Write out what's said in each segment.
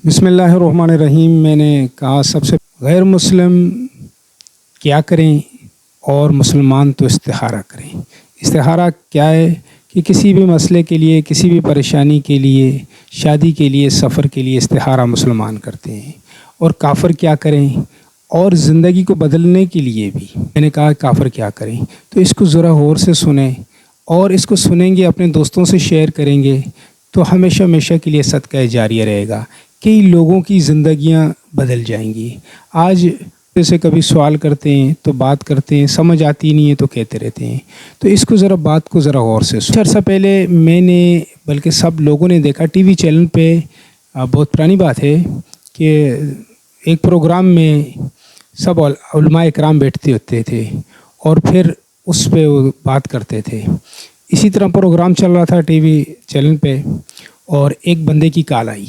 बिस्मिल्लाहिर्रहमानिर्रहीम। मैंने कहा सबसे गैर मुस्लिम क्या करें और मुसलमान तो इस्तिखारा करें। इस्तिखारा क्या है कि किसी भी मसले के लिए, किसी भी परेशानी के लिए, शादी के लिए, सफ़र के लिए इस्तिखारा मुसलमान करते हैं। और काफ़िर क्या करें और ज़िंदगी को बदलने के लिए भी मैंने कहा काफ़िर क्या करें। तो इसको ज़रा गौर से सुने और इसको सुनेंगे, अपने दोस्तों से शेयर करेंगे तो हमेशा हमेशा के लिए सदका जारिया रहेगा। कई लोगों की ज़िंदगियां बदल जाएंगी। आज जैसे कभी सवाल करते हैं तो बात करते हैं, समझ आती नहीं है तो कहते रहते हैं। तो इसको ज़रा बात को ज़रा गौर से सुनो। अर्सा पहले मैंने, बल्कि सब लोगों ने देखा टीवी चैनल पे, बहुत पुरानी बात है कि एक प्रोग्राम में सब उलमा इकराम बैठते होते थे और फिर उस पे बात करते थे। इसी तरह प्रोग्राम चल रहा था टीवी चैनल पे और एक बंदे की कॉल आई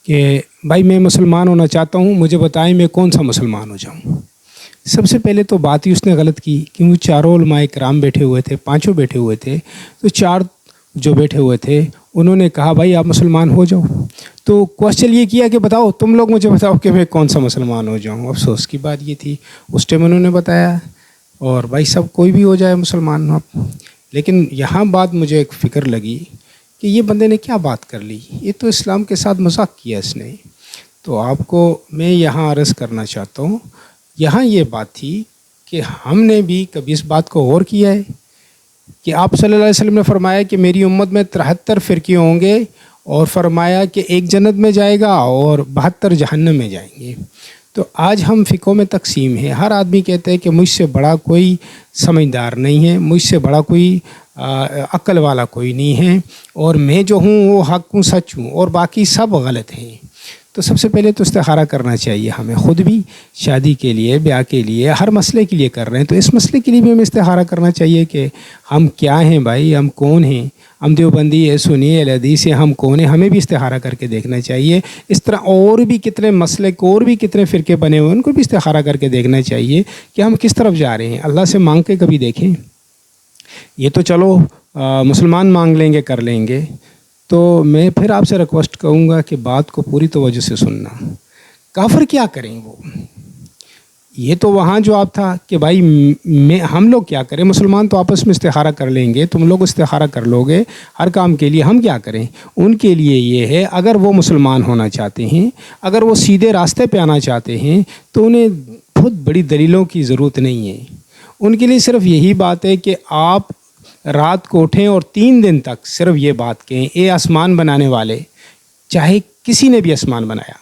कि भाई मैं मुसलमान होना चाहता हूँ, मुझे बताएं मैं कौन सा मुसलमान हो जाऊँ। सबसे पहले तो बात ही उसने गलत की कि वो चारों उलमा इकराम बैठे हुए थे, पांचों बैठे हुए थे। तो चार जो बैठे हुए थे उन्होंने कहा भाई आप मुसलमान हो जाओ। तो क्वेश्चन ये किया कि बताओ, तुम लोग मुझे बताओ कि मैं कौन सा मुसलमान हो जाऊँ। अफसोस की बात ये थी, उस टाइम उन्होंने बताया और भाई सब कोई भी हो जाए मुसलमान आप। लेकिन यहाँ बात मुझे एक फ़िक्र लगी कि ये बंदे ने क्या बात कर ली, ये तो इस्लाम के साथ मजाक किया इसने। तो आपको मैं यहाँ अर्ज़ करना चाहता हूँ, यहाँ ये बात थी कि हमने भी कभी इस बात को गौर किया है कि आप सल्लल्लाहु अलैहि वसल्लम ने फरमाया कि मेरी उम्मत में 73 फ़िरके होंगे और फरमाया कि एक जन्नत में जाएगा और 72 जहन्नम में जाएंगे। तो आज हम फ़िकों में तकसीम है। हर आदमी कहते हैं कि मुझसे बड़ा कोई समझदार नहीं है, मुझसे बड़ा कोई अक्ल वाला कोई नहीं है और मैं जो हूँ वो हक हूँ, सच हूँ और बाकी सब गलत हैं। तो सबसे पहले तो इस्तिखारा करना चाहिए हमें। ख़ुद भी शादी के लिए, ब्याह के लिए, हर मसले के लिए कर रहे हैं तो इस मसले के लिए भी हमें इस्तिखारा करना चाहिए कि हम क्या हैं भाई, हम कौन हैं। हम देवबंदी है, सुन्नी है, अहले हदीस है, हम कौन है, हमें भी इस्तिखारा करके देखना चाहिए। इस तरह और भी कितने मसले को, और भी कितने फ़िरके बने हुए, उनको भी इस्तिखारा करके देखना चाहिए कि हम किस तरफ जा रहे हैं। अल्लाह से मांग के कभी देखें। ये तो चलो मुसलमान मांग लेंगे, कर लेंगे। तो मैं फिर आपसे रिक्वेस्ट करूँगा कि बात को पूरी तवज्जो से सुनना। काफ़िर क्या करें वो, ये तो वहाँ जवाब था कि भाई हम लोग क्या करें, मुसलमान तो आपस में इस्तिखारा कर लेंगे, तुम लोग इस्तिखारा कर लोगे हर काम के लिए, हम क्या करें। उनके लिए ये है, अगर वो मुसलमान होना चाहते हैं, अगर वो सीधे रास्ते पे आना चाहते हैं तो उन्हें बहुत बड़ी दलीलों की ज़रूरत नहीं है। उनके लिए सिर्फ यही बात है कि आप रात को उठें और 3 दिन तक सिर्फ ये बात कहें, ए आसमान बनाने वाले, चाहे किसी ने भी आसमान बनाया,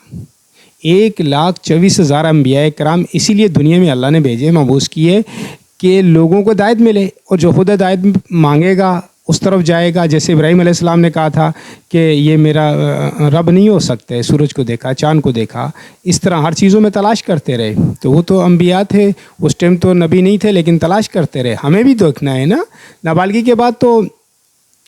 1,24,000 अंबिया कराम इसीलिए दुनिया में अल्लाह ने भेजे, मबूस किए कि लोगों को हिदायत मिले और जो खुद हिदायत मांगेगा उस तरफ जाएगा। जैसे इब्राहीम अलैहिस्सलाम ने कहा था कि ये मेरा रब नहीं हो सकता है, सूरज को देखा, चाँद को देखा, इस तरह हर चीज़ों में तलाश करते रहे। तो वो तो अंबिया थे, उस टाइम तो नबी नहीं थे, लेकिन तलाश करते रहे। हमें भी देखना है ना, नाबालगी के बाद तो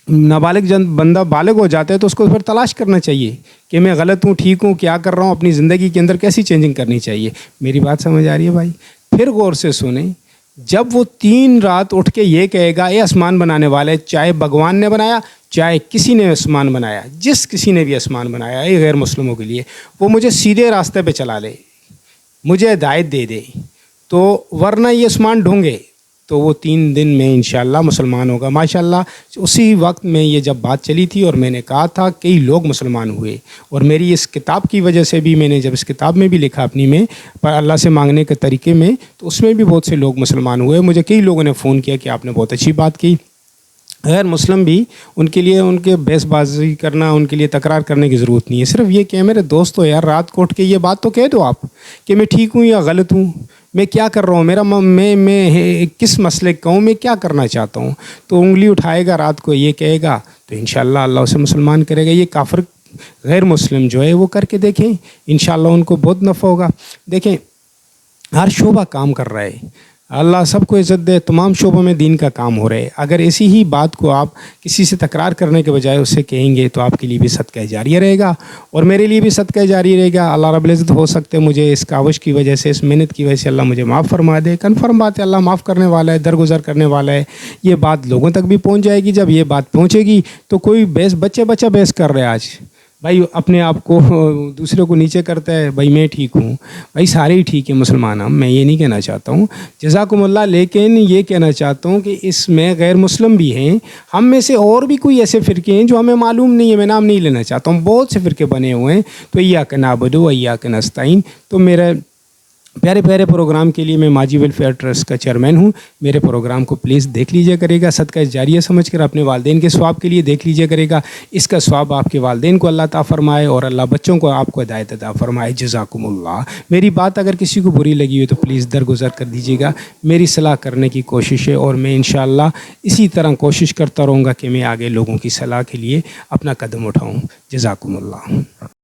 नाबालिग बंदा बालिग हो जाता है तो उसको फिर तलाश करना चाहिए कि मैं गलत हूँ, ठीक हूँ, क्या कर रहा हूँ, अपनी ज़िंदगी के अंदर कैसी चेंजिंग करनी चाहिए। मेरी बात समझ आ रही है भाई? फिर गौर से सुने। जब वो 3 रात उठ के ये कहेगा ये आसमान बनाने वाले, चाहे भगवान ने बनाया, चाहे किसी ने आसमान बनाया, जिस किसी ने भी आसमान बनाया, ये गैर मुस्लिमों के लिए, वो मुझे सीधे रास्ते पे चला ले, मुझे हिदायत दे दे, तो वरना ये आसमान ढूंढे तो वो 3 दिन में इंशाअल्लाह मुसलमान होगा। माशाअल्लाह उसी वक्त में ये जब बात चली थी और मैंने कहा था कई लोग मुसलमान हुए। और मेरी इस किताब की वजह से भी, मैंने जब इस किताब में भी लिखा अपनी में पर अल्लाह से मांगने के तरीके में, तो उसमें भी बहुत से लोग मुसलमान हुए। मुझे कई लोगों ने फ़ोन किया कि आपने बहुत अच्छी बात की। गैर मुस्लिम भी, उनके लिए उनके बहसबाजी करना, उनके लिए तकरार करने की ज़रूरत नहीं है। सिर्फ ये कि मेरे दोस्त हो यार, रात को उठ के ये बात तो कह दो आप कि मैं ठीक हूँ या गलत हूँ, मैं क्या कर रहा हूँ, मेरा मैं किस मसले का हूँ, मैं क्या करना चाहता हूँ। तो उंगली उठाएगा रात को, ये कहेगा तो इंशाअल्लाह अल्लाह उसे मुसलमान करेगा। ये काफिर गैर मुस्लिम जो है वो करके देखें, इंशाअल्लाह उनको बहुत नफ़ा होगा। देखें हर शोबा काम कर रहा है, अल्लाह सबको इज़्ज़त दे, तमाम शोबों में दीन का काम हो रहा है। अगर ऐसी ही बात को आप किसी से तकरार करने के बजाय उससे कहेंगे तो आपके लिए भी सदका जारिया रहेगा और मेरे लिए भी सदका जारिया रहेगा। अल्लाह रब्बुल इज़्ज़त हो सकते मुझे इस काविश की वजह से, इस मेहनत की वजह से अल्लाह मुझे माफ़ फरमा दे। कन्फर्म बात है, अल्लाह माफ़ करने वाला है, दरगुजर करने वाला है। ये बात लोगों तक भी पहुँच जाएगी। जब ये बात पहुँचेगी तो कोई बहस, बच्चा बहस कर रहे हैं आज, بھائی اپنے آپ کو دوسرے کو نیچے کرتا ہے، بھائی میں ٹھیک ہوں، بھائی سارے ہی ٹھیک ہیں مسلمان، ہم میں یہ نہیں کہنا چاہتا ہوں، جزاکم اللہ، لیکن یہ کہنا چاہتا ہوں کہ اس میں غیر مسلم بھی ہیں، ہم میں سے اور بھی کوئی ایسے فرقے ہیں جو ہمیں معلوم نہیں ہے، میں نام نہیں لینا چاہتا ہوں، بہت سے فرقے بنے ہوئے ہیں، تو ایاک نعبد و ایاک نستعین۔ تو میرا پیارے پیارے پروگرام کے لیے میں ماجی ویلفیئر ٹرسٹ کا چیئرمین ہوں، میرے پروگرام کو پلیز دیکھ لیجیے کرے گا، صدقہ جاریہ سمجھ کر اپنے والدین کے ثواب کے لیے دیکھ لیجیے کرے گا، اس کا ثواب آپ کے والدین کو اللہ عطا فرمائے اور اللہ بچوں کو آپ کو ہدایت عطا فرمائے، جزاکم اللہ۔ میری بات اگر کسی کو بری لگی ہو تو پلیز درگزر کر دیجیے گا، میری صلاح کرنے کی کوشش ہے اور میں انشاءاللہ اسی طرح کوشش کرتا رہوں گا کہ میں آگے لوگوں کی صلاح کے لیے اپنا قدم اٹھاؤں، جزاکم اللہ۔